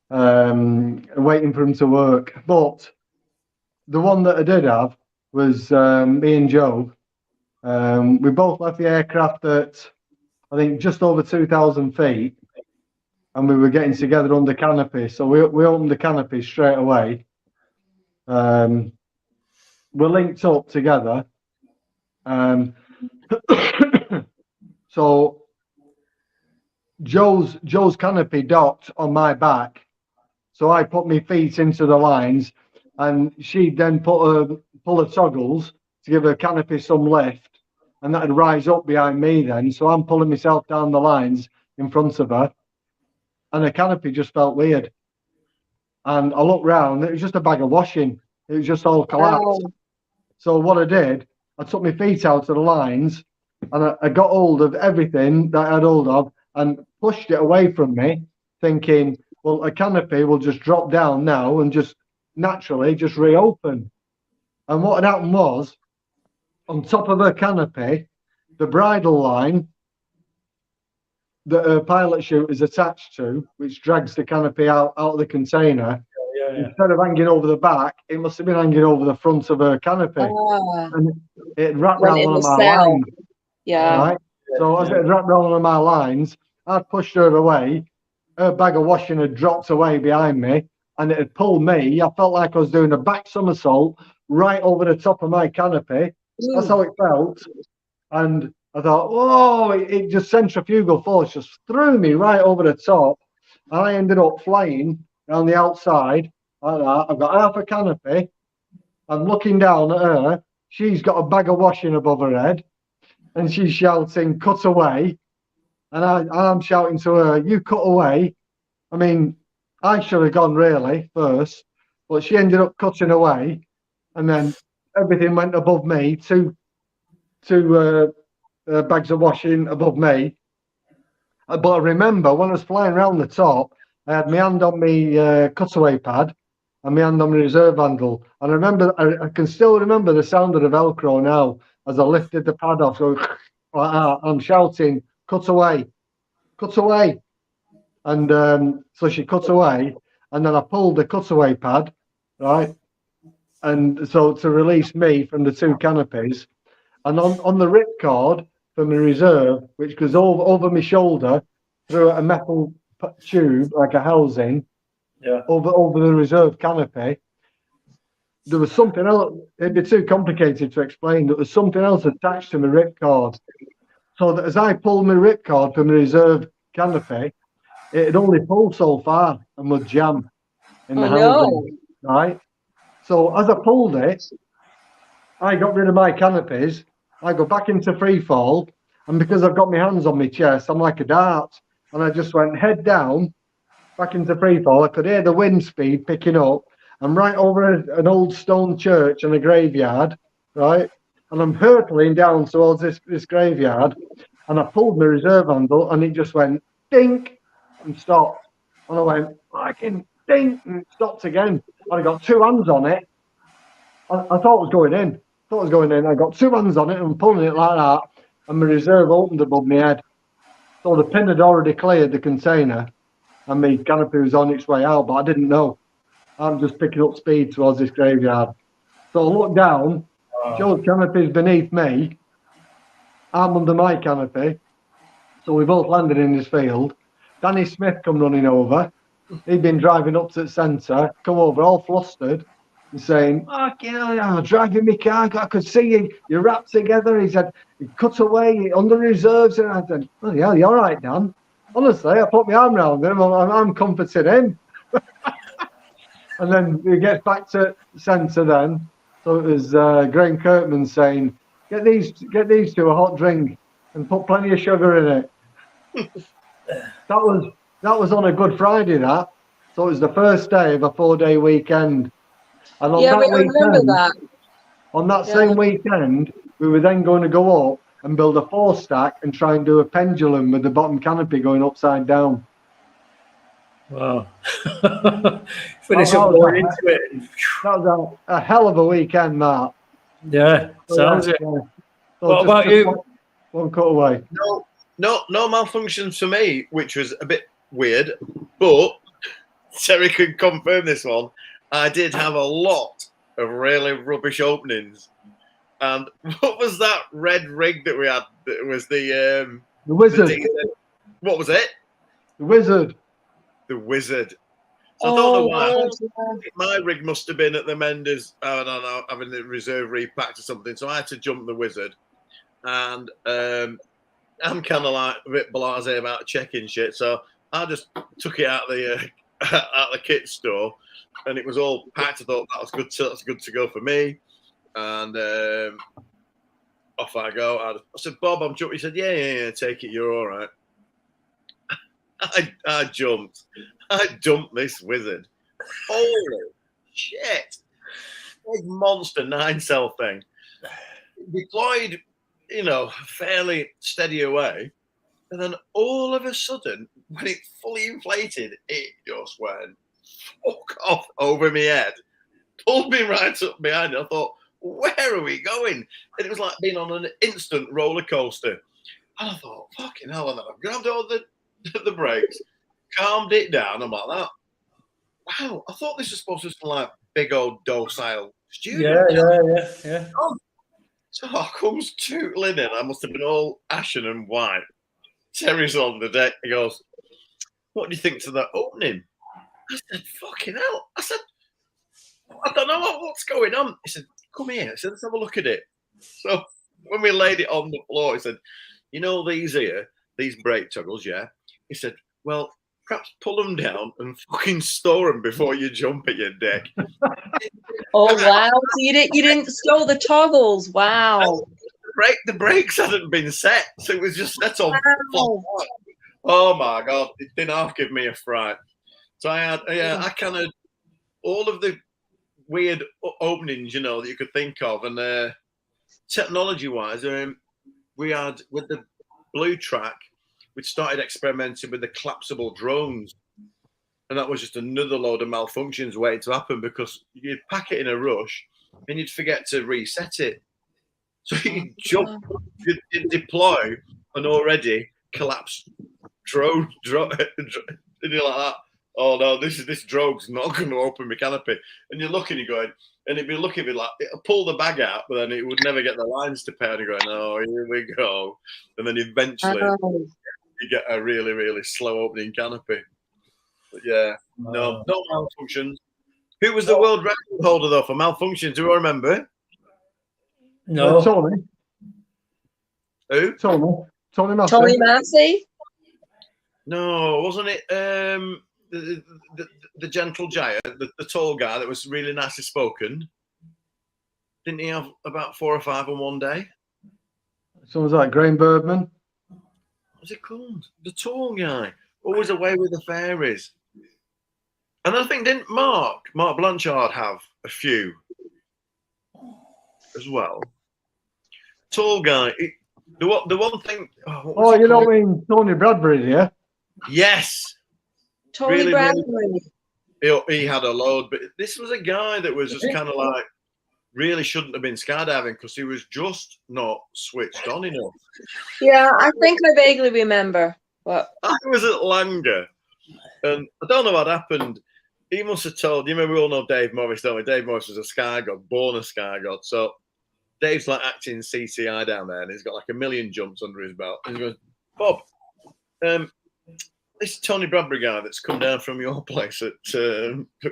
waiting for them to work. But the one that I did have was me and Joe. We both left the aircraft at, I think, just over 2,000 feet, and we were getting together under canopy. So we opened the canopy straight away. We're linked up together. So Joe's canopy docked on my back. So I put my feet into the lines, and she then pull her toggles to give her canopy some lift, and that'd rise up behind me then. So I'm pulling myself down the lines in front of her, and the canopy just felt weird. And I looked round, it was just a bag of washing. It was just all collapsed. Oh. So what I did, I took my feet out of the lines, and I got hold of everything that I had hold of and pushed it away from me, thinking, well, a canopy will just drop down now and just naturally just reopen. And what had happened was, on top of her canopy, the bridle line that her pilot chute is attached to, which drags the canopy out of the container, instead of hanging over the back, it must have been hanging over the front of her canopy. And it wrapped around one of my lines. Yeah. Right? So as it wrapped around one of my lines, I'd pushed her away. Her bag of washing had dropped away behind me, and it had pulled me. I felt like I was doing a back somersault right over the top of my canopy. That's how it felt. And I thought, oh, it just centrifugal force just threw me right over the top. And I ended up flying around the outside like that. I've got half a canopy. I'm looking down at her. She's got a bag of washing above her head, and she's shouting, "Cut away!" And I'm shouting to her, "You cut away!" I mean, I should have gone really first, but she ended up cutting away, and then everything went above me. Two bags of washing above me. But I remember when I was flying around the top, I had my hand on my cutaway pad and my hand on my reserve handle. And I remember, I can still remember the sound of the Velcro now as I lifted the pad off. So like that, I'm shouting, "Cut away, cut away." And so she cut away, and then I pulled the cutaway pad, right? And so to release me from the two canopies. And on the ripcord for my reserve, which goes over my shoulder through a metal tube, like a housing, over the reserve canopy, there was something else. It'd be too complicated to explain. There was something else attached to my ripcord. So that as I pulled my ripcord from the reserve canopy, it had only pulled so far and would jam in the housing, right? So as I pulled it, I got rid of my canopies. I go back into free fall, and because I've got my hands on my chest, I'm like a dart, and I just went head down, back into free fall. I could hear the wind speed picking up. I'm right over an old stone church and a graveyard, right? And I'm hurtling down towards this graveyard, and I pulled my reserve handle, and it just went dink and stopped. And I went fucking dink and it stopped again. And I got two hands on it. I thought it was going in. I got two hands on it and pulling it like that, and my reserve opened above my head. So the pin had already cleared the container, and my canopy was on its way out, but I didn't know. I'm just picking up speed towards this graveyard. So I looked down. Joe's canopy's beneath me. I'm under my canopy. So we both landed in this field. Danny Smith come running over. He'd been driving up to the centre, come over all flustered. and saying, "Fucking hell, I'm driving my car. I could see you wrapped together." He said, "You cut away under reserves," and I said, "Oh yeah, you're all right, Dan." Honestly, I put my arm around him. I'm comforting him. And then he gets back to centre then. So it was Graham Kirkman saying, get these two a hot drink and put plenty of sugar in it. that was on a Good Friday, that. So it was the first day of a 4-day weekend. And on Yeah, that I remember weekend, that. on that Yeah. same weekend, we were then going to go up and build a 4-stack and try and do a pendulum with the bottom canopy going upside down. Wow. Finish up going into it. That was a hell of a weekend, Mark. Yeah, sounds it. Yeah. So What about you? One cut away. No malfunctions for me, which was a bit weird, but Terry could confirm this one. I did have a lot of really rubbish openings. And what was that red rig that we had? That was the Wizard. What was it? The Wizard. The Wizard. So I don't know why. yeah. My rig must have been at the Menders, I don't know, having the reserve repacked or something. So I had to jump the Wizard. And I'm kind of like a bit blasé about checking shit. So I just took it out the out the kit store, and it was all packed. I thought that's good to go for me. And off I go. I said, Bob, I'm jumping. He said, yeah, take it. You're all right. I jumped. I dumped this Wizard. Holy shit. Big monster 9-cell thing. Deployed, fairly steady away. And then all of a sudden, when it fully inflated, it just went fuck off over my head. Pulled me right up behind it. I thought, where are we going? And it was like being on an instant roller coaster. And I thought, fucking hell. And then I grabbed all the brakes, calmed it down. I'm like that. Wow, I thought this was supposed to be like big old docile student. Yeah. So I comes tootling in. I must have been all ashen and white. Terry's on the deck. He goes, what do you think to that opening? I said, fucking hell. I said, I don't know what's going on. He said, come here. I said, let's have a look at it. So when we laid it on the floor, he said, these brake toggles, yeah? He said, well, perhaps pull them down and fucking store them before you jump at your deck. Oh wow! So you didn't store the toggles. Wow. The brakes hadn't been set, so it was just set on. Wow. Oh my god! It didn't half give me a fright. So I kind of all of the weird openings, that you could think of, and technology-wise, we had with the Blue Track, we started experimenting with the collapsible drones. And that was just another load of malfunctions waiting to happen because you'd pack it in a rush and you'd forget to reset it. So you'd you'd deploy an already collapsed drone, and you're like that. Oh no, this drone's not going to open my canopy. And you're looking, you're going, and it'd be looking at me like it'll pull the bag out, but then it would never get the lines to pay. And you're going, oh, here we go. And then eventually you get a really, really slow opening canopy. But yeah, no malfunctions. Who was the world record holder though for malfunctions? Do you remember? No. Tony. Who? Tony Massey. Tony Massey. No, wasn't it? The gentle giant, the tall guy that was really nicely spoken. Didn't he have about 4 or 5 in one day? Someone's like Graham Birdman. What's it called? The tall guy. Always away with the fairies. And I think didn't Mark Blanchard have a few as well? Tall guy. The one thing. Oh, you don't mean Tony Bradbury, yeah? Yes. Tony Really, Bradbury. He had a load, but this was a guy that was just kind of like really shouldn't have been skydiving because he was just not switched on enough. Yeah, I think I vaguely remember. But I was at Langer, and I don't know what happened. He must have told, we all know Dave Morris, don't we? Dave Morris was a sky god, born a sky god. So Dave's like acting CCI down there, and he's got like 1 million jumps under his belt. And he goes, Bob, this Tony Bradbury guy that's come down from your place at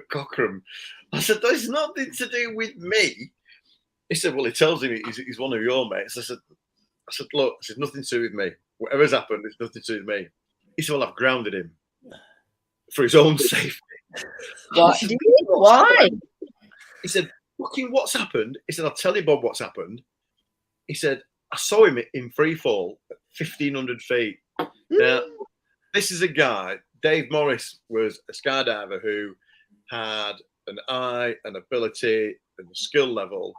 Cochrane. I said, there's nothing to do with me. He said, well, he tells him he's one of your mates. I said, look, it's nothing to do with me. Whatever's happened, it's nothing to do with me. He said, well, I've grounded him for his own safety. What? Said, Why? He said, fucking what's happened? He said, I'll tell you, Bob, what's happened. He said, I saw him in free fall at 1,500 feet. Now, this is a guy, Dave Morris was a skydiver who had an eye, an ability, and a skill level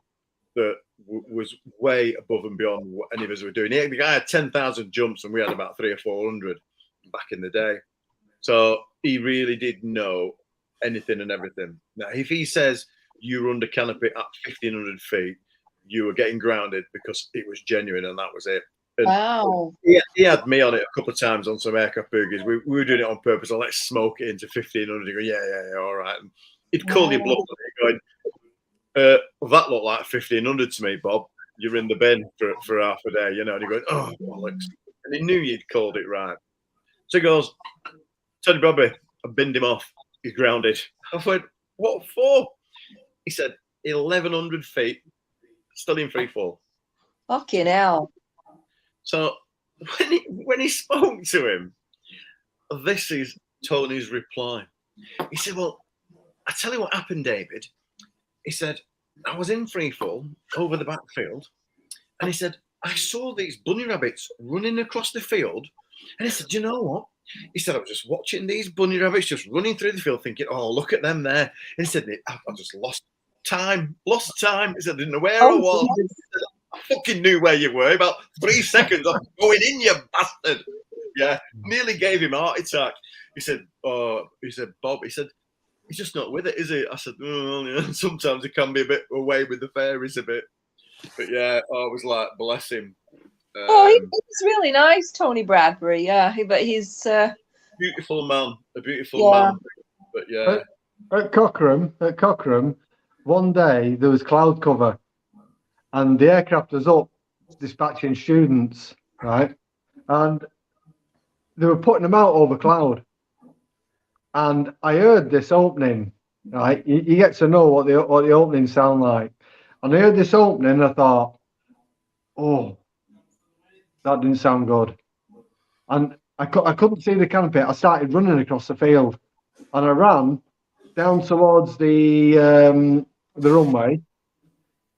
that was way above and beyond what any of us were doing. The guy had 10,000 jumps and we had about 300 or 400 back in the day. So he really did know anything and everything. Now, if he says you were under canopy at 1,500 feet, you were getting grounded because it was genuine and that was it. And wow. He had me on it a couple of times on some aircraft boogies. We were doing it on purpose. So let's smoke it into 1,500. You go, yeah, all right. And he'd call you bluff on it, going, well, that looked like 1,500 to me, Bob. You're in the bin for half a day, you know. And he goes, oh, bollocks. And he knew you'd called it right. So he goes, Tony Bradbury, I binned him off. He's grounded. I went, what for? He said, 1,100 feet, still in free fall. Fucking hell. So when he spoke to him, this is Tony's reply. He said, well, I tell you what happened, David. He said, I was in free fall over the backfield, and he said, I saw these bunny rabbits running across the field, and he said, do you know what? He said, I was just watching these bunny rabbits just running through the field thinking, oh, look at them there. And he said, I just lost time. He said, I didn't know where I was. I fucking knew where you were. About 3 seconds, I'm going in, you bastard. Yeah, nearly gave him a heart attack. He said, Bob, he said, he's just not with it, is he? I said, well, yeah, sometimes he can be a bit away with the fairies a bit. But yeah, I was like, bless him. He's really nice, Tony Bradbury. Yeah, but he's a beautiful man. But yeah. At Cochrane, one day there was cloud cover, and the aircraft was up dispatching students, right? And they were putting them out over cloud. And I heard this opening, right? You get to know what the openings sound like. And I heard this opening and I thought, oh, that didn't sound good. And I couldn't see the canopy. I started running across the field. And I ran down towards the runway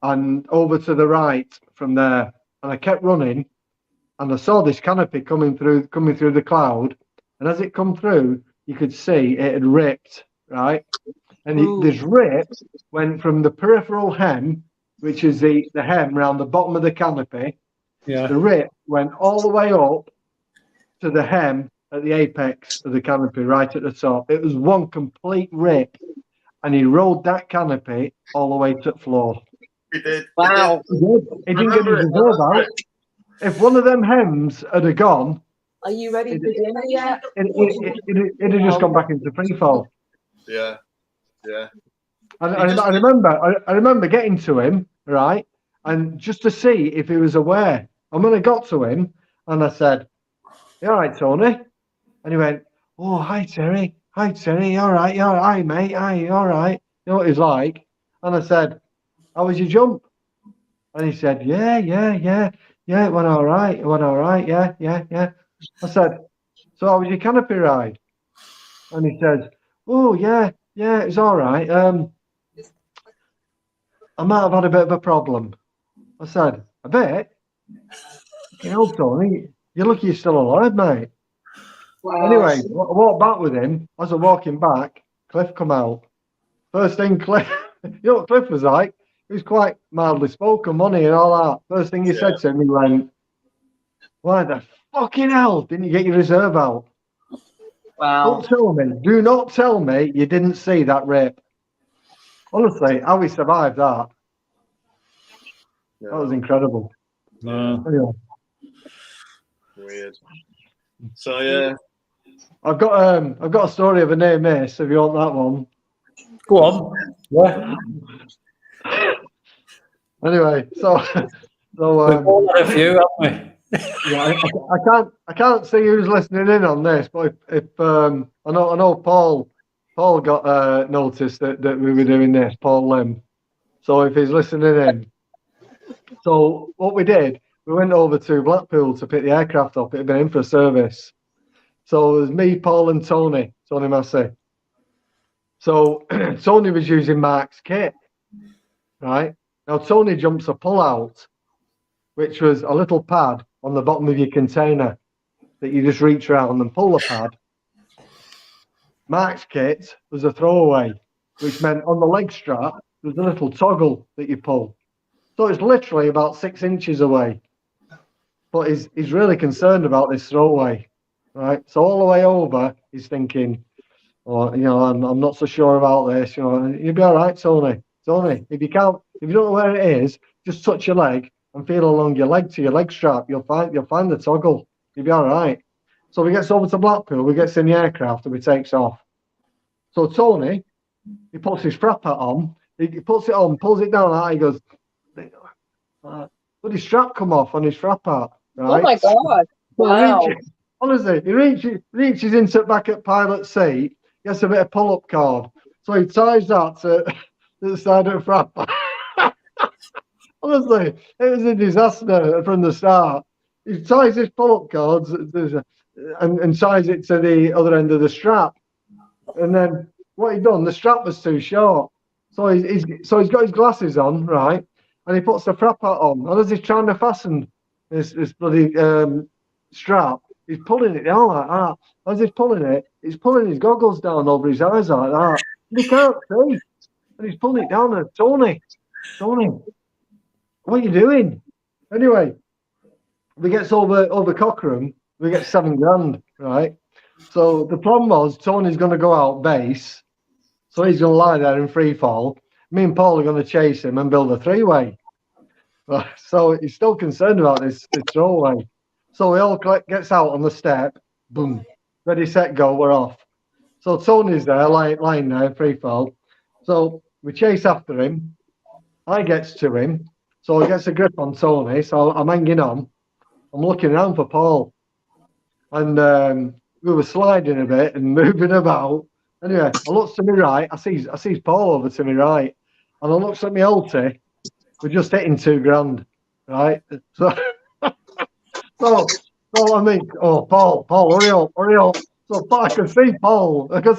and over to the right from there. And I kept running. And I saw this canopy coming through the cloud. And as it come through, you could see it had ripped, right? And this rip went from the peripheral hem, which is the hem around the bottom of the canopy. Yeah. The rip went all the way up to the hem at the apex of the canopy, right at the top. It was one complete rip, and he rolled that canopy all the way to the floor. He did. wow. He didn't get his reserve out. If one of them hems had gone, Are you ready for dinner yet? It had just gone back into free fall. Yeah. I remember getting to him, right, and just to see if he was aware. And when I got to him, and I said, "You all right, Tony?" And he went, "Oh, hi, Terry. Hi, Terry. You all right? You all right? Hi, mate. Hi, you all right?" You know what he's like? And I said, "How was your jump?" And he said, Yeah. It went all right. Yeah. I said, "So how was your canopy ride?" And he says, "Oh, yeah, it was all right. I might have had a bit of a problem." I said, "A bit? You know, Tony, you're lucky you're still alive, mate." Wow. Anyway, I walked back with him. As I'm walking back, Cliff come out. First thing Cliff, you know what Cliff was like? He was quite mildly spoken, money and all that. First thing he said to me, he went, "Why the fucking hell didn't you get your reserve out?" Wow. Do not tell me you didn't see that rip. Honestly, how he survived that. Yeah. That was incredible. No. Anyway, Weird. So yeah. I've got a story of a near miss if you want that one. Go on. Yeah. Anyway, so We've all had a few, haven't we? Yeah, I can't see who's listening in on this, but if I know Paul got noticed that we were doing this, Paul Lim. So if he's listening in, so what we did, we went over to Blackpool to pick the aircraft up. It had been in for a service. So it was me, Paul, and Tony Massey. So Tony was using Mark's kit, right? Now Tony jumps a pull-out, which was a little pad on the bottom of your container that you just reach around and pull the pad. Mark's kit was a throwaway, which meant on the leg strap, there's a little toggle that you pull. So it's literally about 6 inches away. But he's really concerned about this throwaway, right? So all the way over, he's thinking, oh, I'm not so sure about this. You'll be all right, Tony. Tony, if you don't know where it is, just touch your leg and feel along your leg to your leg strap. You'll find the toggle. You'll be all right. So we gets over to Blackpool, we gets in the aircraft and we takes off. So Tony, he puts his frap hat on, he puts it on, pulls it down, he goes, but his strap come off on his frap hat, right? Oh my God. Wow. Honestly, he reaches into back at pilot's seat, gets a bit of pull-up cord. So he ties that to the side of the frap. Honestly, it was a disaster from the start. He ties his pull-up cords and ties it to the other end of the strap. And then what he done, the strap was too short. So he's got his glasses on, right? And he puts the frap hat on. And as he's trying to fasten this bloody strap, he's pulling it down like that. As he's pulling his goggles down over his eyes like that. And he can't see. And he's pulling it down and Tony, what are you doing? Anyway, we get over Cochrane, we get $7,000, right? So the plan was Tony's going to go out base, so he's going to lie there in free fall. Me and Paul are going to chase him and build a three-way. So he's still concerned about this throwaway. So we all gets out on the step, boom, ready, set, go, we're off. So Tony's there, lying there in free fall. So we chase after him. I gets to him. So he gets a grip on Tony. So I'm hanging on. I'm looking around for Paul. And we were sliding a bit and moving about. Anyway, I looks to my right. I sees Paul over to my right. And I looks at my ulti. We're just hitting $2,000, right? So I mean, oh, Paul, hurry up. So I can see Paul. I can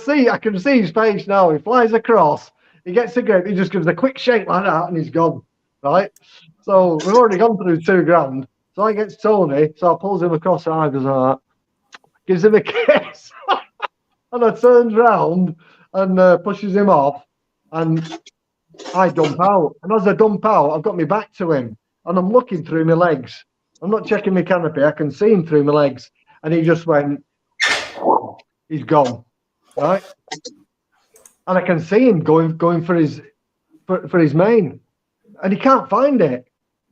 see his face now. He flies across. He gets a grip. He just gives a quick shake like that, and he's gone. Right. So we've already gone through $2,000. So I get Tony. So I pulls him across the eye, goes like that, gives him a kiss, and I turns round and pushes him off, and I dump out. And as I dump out, I've got my back to him, and I'm looking through my legs. I'm not checking my canopy. I can see him through my legs, and he just went. He's gone, right? And I can see him going for his main, and he can't find it.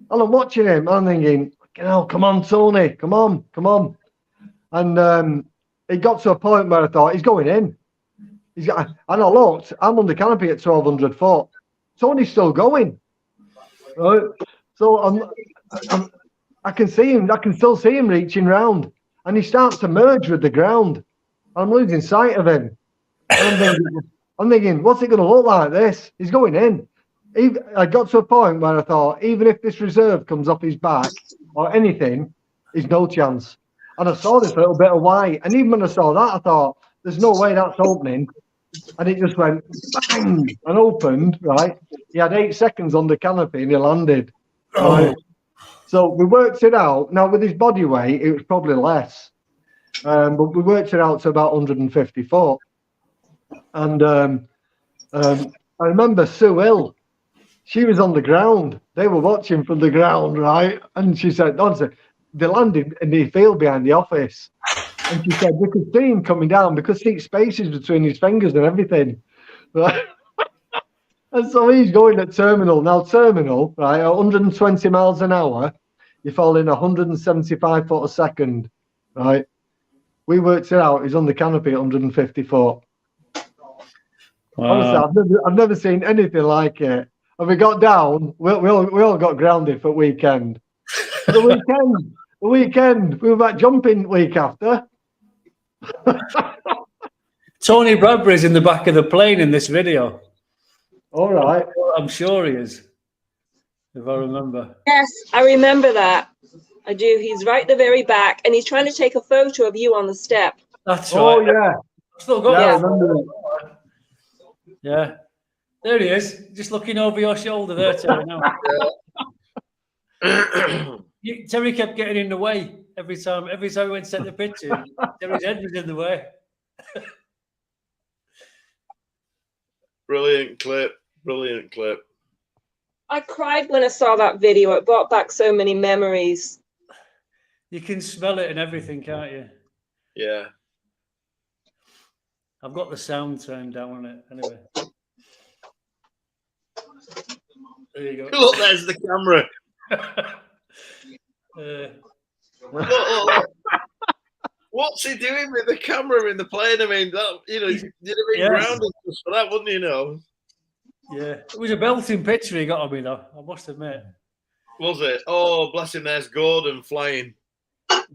And I'm watching him, and I'm thinking, come on, Tony, come on. And it got to a point where I thought he's going in. And I looked. I'm on the canopy at 1,200 foot. Tony's still going. Right? So I can see him. I can still see him reaching round, and he starts to merge with the ground. I'm losing sight of him. And I'm thinking, what's it going to look like? This? He's going in. I got to a point where I thought, even if this reserve comes off his back or anything, he's no chance. And I saw this little bit of white, and even when I saw that, I thought, there's no way that's opening. And it just went bang and opened. Right? He had 8 seconds on the canopy, and he landed. Right? So we worked it out. Now with his body weight, it was probably less. But we worked it out to about 150 foot. And I remember Sue Hill, she was on the ground. They were watching from the ground, right? And she said, they landed in the field behind the office. And she said, we could see him coming down because see spaces between his fingers and everything. Right? And so he's going at terminal. Now, terminal, right, at 120 miles an hour, you fall in 175 foot a second, right? We worked it out. He's on the canopy at 150 foot. Wow. Honestly, I've never seen anything like it. And we got down. We all got grounded for weekend. For the weekend, the weekend. We were back jumping week after. Tony Bradbury's in the back of the plane in this video. All right. I'm sure he is, if I remember. Yes, I remember that. I do. He's right at the very back, and he's trying to take a photo of you on the step. That's right. Oh, yeah. I've still got Yeah, I that. remember it. Yeah. There he is, just looking over your shoulder there, Terry. Now. Terry kept getting in the way every time we went to take the picture. Terry's head was in the way. Brilliant clip. Brilliant clip. I cried when I saw that video. It brought back so many memories. You can smell it and everything, can't you? Yeah. I've got the sound turned down on it anyway. There you go. Look, there's the camera. Look. What's he doing with the camera in the plane? I mean, that, you'd have been grounded for that, wouldn't you know? Yeah, it was a belting picture he got of me, though, I must admit. Was it? Oh, bless him, there's Gordon flying.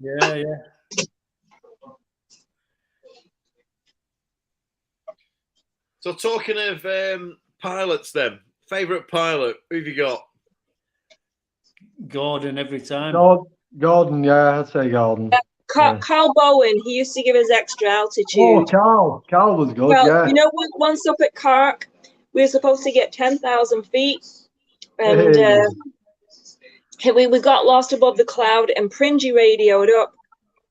Yeah. So talking of pilots then, favourite pilot, who have you got? Gordon every time. Gordon, yeah, I'd say Gordon. Carl Bowen, he used to give us extra altitude. Oh, Carl was good, well, yeah. You know, once up at Cork, we were supposed to get 10,000 feet, and we got lost above the cloud, and Pringy radioed up,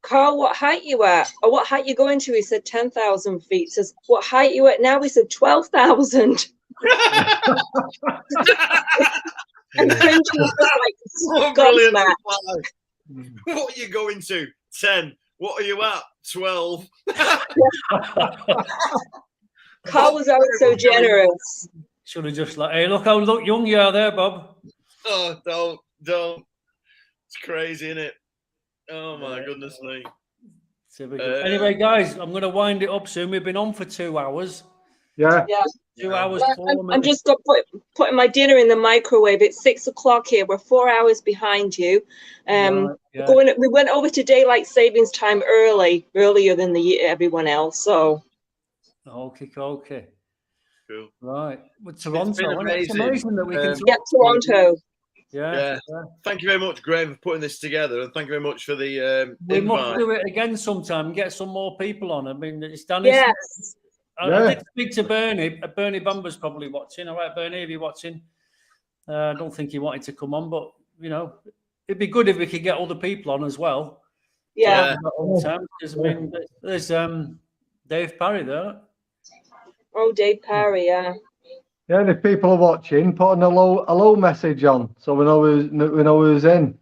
Carl, what height you at? Or what height you going to? He said 10,000 feet. He says, what height you at now? We said 12,000. And Pringy was like, brilliant. Matt. What are you going to? 10. What are you at? 12. Carl was always so generous. Should have just like, hey, look how young you are there, Bob. Oh, don't. It's crazy, isn't it? Oh, my goodness me. Anyway, guys, I'm going to wind it up soon. We've been on for 2 hours. Yeah. 2 hours, 4 minutes. I'm just putting my dinner in the microwave. It's 6 o'clock here. We're 4 hours behind you. We went over to daylight savings time earlier than everyone else. So. Okay. Cool. Right. With Toronto, it's amazing that we can. Toronto. Yeah. Thank you very much, Graham, for putting this together, and thank you very much for the we invite. must do it again sometime and get some more people on. I mean, it's Danny. Yes. I did speak to Bernie. Bernie Bamber's probably watching. All right, Bernie, if you're watching. I don't think he wanted to come on, but, it'd be good if we could get other people on as well. Yeah. Because, I mean, there's Dave Parry there. Oh, Dave Parry, yeah. Yeah, and if people are watching, put an hello message on so we know who's in.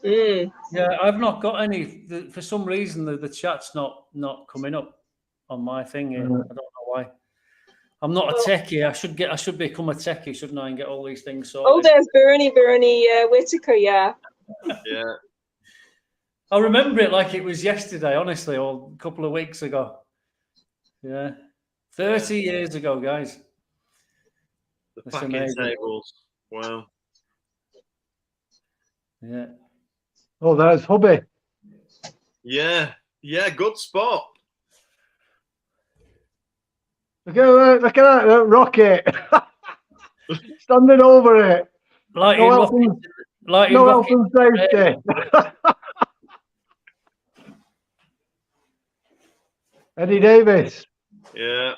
Mm. Yeah, I've not got any. For some reason, the chat's not coming up on my thing here. I don't know why. I'm not a techie. I should become a techie, shouldn't I, and get all these things sorted. Oh, there's Bernie Whitaker, yeah. Yeah. I remember it like it was yesterday, honestly, or a couple of weeks ago. Yeah. 30 years ago, guys. The packing tables. Wow. Yeah. Oh, there's Hubby. Yeah, good spot. Look at that rocket. Standing over it. No health and safety. Eddie Davis. Yeah.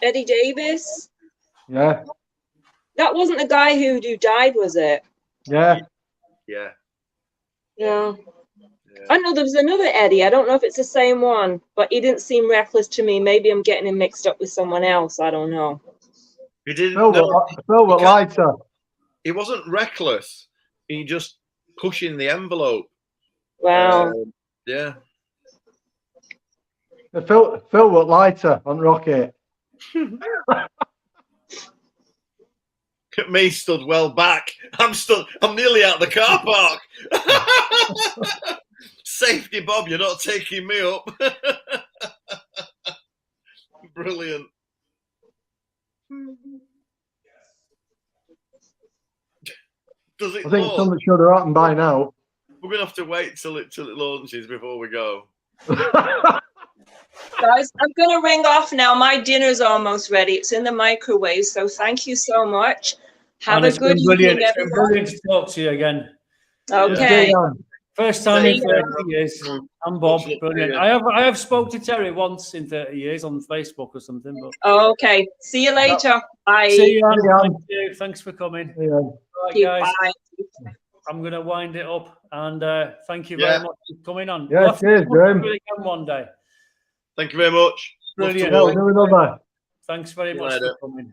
Eddie Davis? Yeah. That wasn't the guy who died, was it? Yeah. Yeah. Yeah. I know there was another Eddie. I don't know if it's the same one, but he didn't seem reckless to me. Maybe I'm getting him mixed up with someone else. I don't know. He didn't. Velvet lighter. He wasn't reckless. He just pushing the envelope. Wow. Yeah. Velvet lighter on rocket. Me stood well back. I'm nearly out the car park. Safety, Bob, you're not taking me up. Brilliant. Does it? I think something should have happened by now. We're gonna have to wait till it launches before we go. Guys, I'm going to ring off now. My dinner's almost ready. It's in the microwave. So thank you so much. Have a good evening, It's been everyone. brilliant to talk to you again. Okay. First time in See 30 ya. years. I'm Bob. Much love, Brilliant. yeah. I have spoke to Terry once in 30 years on Facebook or something. But Okay. See you later. Bye. see you, Anne. See ya. Thank you. Thanks for coming. Yeah. All right, Thank you. guys. Bye. I'm going to wind it up, and thank you Yeah. very much for coming on. Yeah, We'll have to cheers, do it Graham. again one day. Thank you very much. Love to Brilliant. all. Yeah, we'll do another. Thanks very See you much later. for coming.